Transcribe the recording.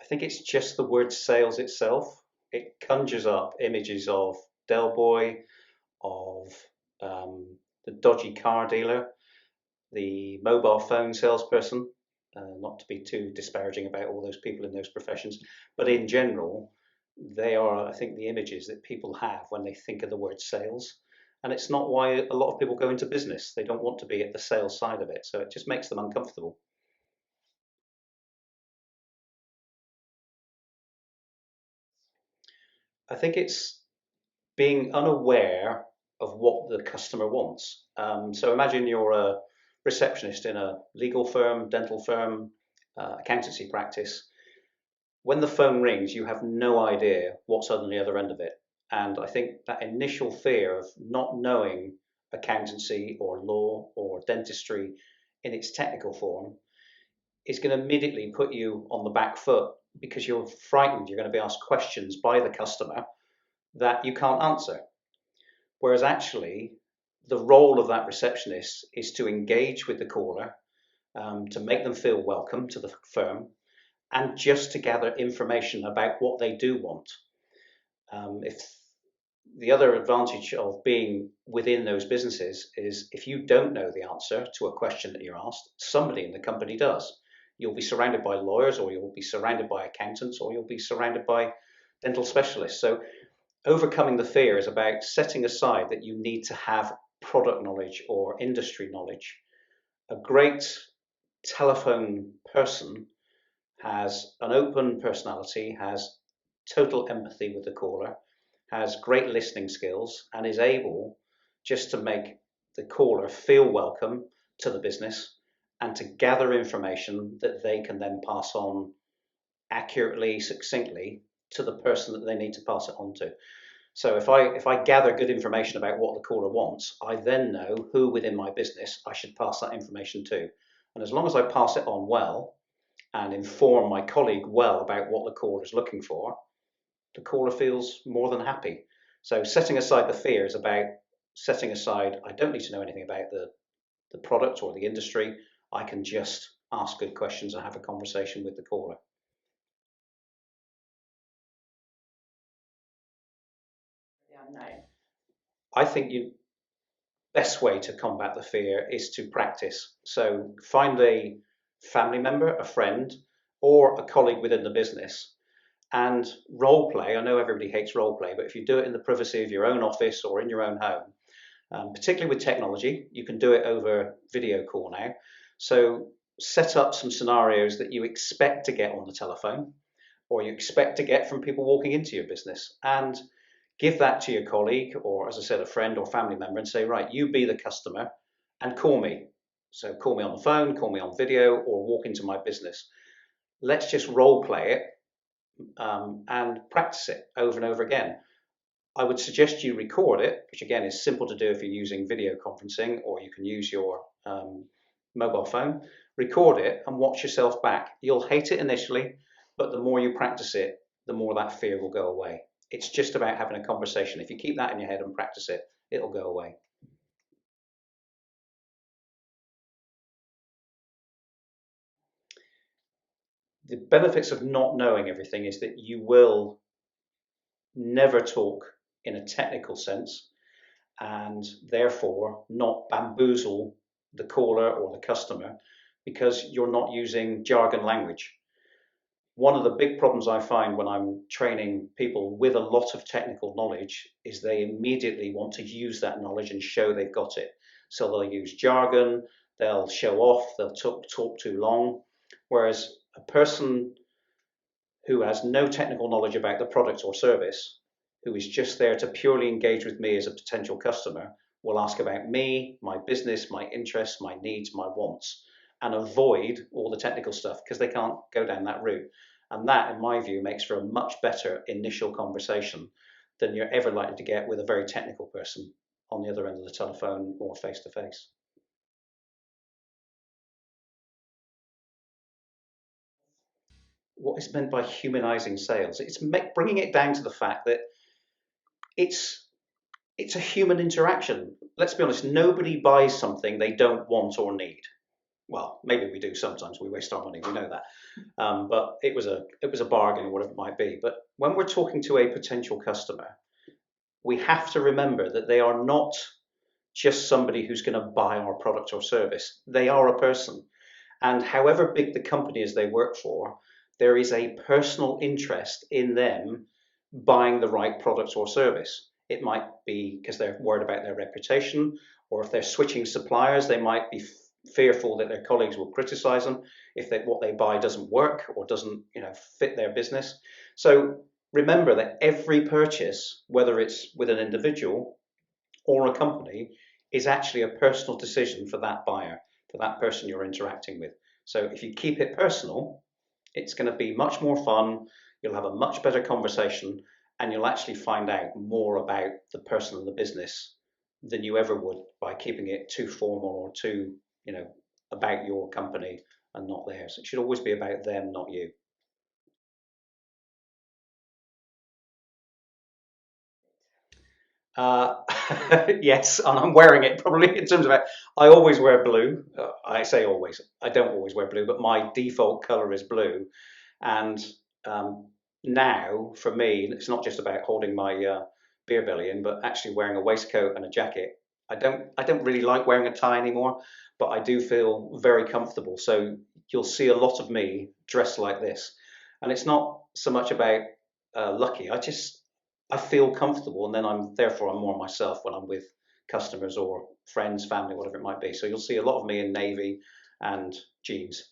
think it's just the word sales itself. It conjures up images of Del Boy, of um, the dodgy car dealer, the mobile phone salesperson. Not to be too disparaging about all those people in those professions, but in general, they are, I think, the images that people have when they think of the word sales. And it's not why a lot of people go into business. They don't want to be at the sales side of it. So it just makes them uncomfortable. I think it's being unaware of what the customer wants. So imagine you're a receptionist in a legal firm, dental firm, accountancy practice. When the phone rings, you have no idea what's on the other end of it. And I think that initial fear of not knowing accountancy or law or dentistry in its technical form is going to immediately put you on the back foot because you're frightened. You're going to be asked questions by the customer that you can't answer. Whereas actually, the role of that receptionist is to engage with the caller, to make them feel welcome to the firm, and just to gather information about what they do want. If the other advantage of being within those businesses is if you don't know the answer to a question that you're asked, somebody in the company does. You'll be surrounded by lawyers, or you'll be surrounded by accountants, or you'll be surrounded by dental specialists. So overcoming the fear is about setting aside that you need to have product knowledge or industry knowledge. A great telephone person has an open personality, has total empathy with the caller, has great listening skills, and is able just to make the caller feel welcome to the business and to gather information that they can then pass on accurately, succinctly to the person that they need to pass it on to. So if I gather good information about what the caller wants, I then know who within my business I should pass that information to. And as long as I pass it on well and inform my colleague well about what the caller is looking for, the caller feels more than happy. So setting aside the fear is about setting aside, I don't need to know anything about the product or the industry. I can just ask good questions and have a conversation with the caller. Yeah, no. I think the best way to combat the fear is to practice. So find a family member, a friend, or a colleague within the business and role play. I know everybody hates role play, but if you do it in the privacy of your own office or in your own home, particularly with technology, you can do it over video call now. So set up some scenarios that you expect to get on the telephone or you expect to get from people walking into your business and give that to your colleague or, as I said, a friend or family member and say, right, you be the customer and call me. So call me on the phone, call me on video, or walk into my business. Let's just role play it and practice it over and over again. I would suggest you record it, which again is simple to do if you're using video conferencing, or you can use your mobile phone. Record it and watch yourself back. You'll hate it initially, but the more you practice it, the more that fear will go away. It's just about having a conversation. If you keep that in your head and practice it, it'll go away. The benefits of not knowing everything is that you will never talk in a technical sense and therefore not bamboozle the caller or the customer because you're not using jargon language. One of the big problems I find when I'm training people with a lot of technical knowledge is they immediately want to use that knowledge and show they've got it. So they'll use jargon, they'll show off, they'll talk too long. Whereas a person who has no technical knowledge about the product or service, who is just there to purely engage with me as a potential customer, will ask about me, my business, my interests, my needs, my wants, and avoid all the technical stuff because they can't go down that route. And that, in my view, makes for a much better initial conversation than you're ever likely to get with a very technical person on the other end of the telephone or face to face. What is meant by humanizing sales? It's bringing it down to the fact that it's it's a human interaction. Let's be honest, nobody buys something they don't want or need. Well, maybe we do sometimes, we waste our money, we know that. but it was a bargain or whatever it might be. But when we're talking to a potential customer, we have to remember that they are not just somebody who's going to buy our product or service. They are a person. And however big the company is they work for, there is a personal interest in them buying the right product or service. It might be because they're worried about their reputation, or if they're switching suppliers, they might be fearful that their colleagues will criticize them if what they buy doesn't work or doesn't, fit their business. So remember that every purchase, whether it's with an individual or a company, is actually a personal decision for that buyer, for that person you're interacting with. So if you keep it personal, it's going to be much more fun. You'll have a much better conversation, and you'll actually find out more about the person and the business than you ever would by keeping it too formal or too, about your company and not theirs. It should always be about them, not you. Uh, yes, and I'm wearing it probably in terms of I always wear blue. I say always. I don't always wear blue, but my default color is blue. And um, now, for me, it's not just about holding my beer belly in, but actually wearing a waistcoat and a jacket. I don't really like wearing a tie anymore, but I do feel very comfortable. So you'll see a lot of me dressed like this, and it's not so much about lucky. I feel comfortable, and then I'm more myself when I'm with customers or friends, family, whatever it might be. So you'll see a lot of me in navy and jeans.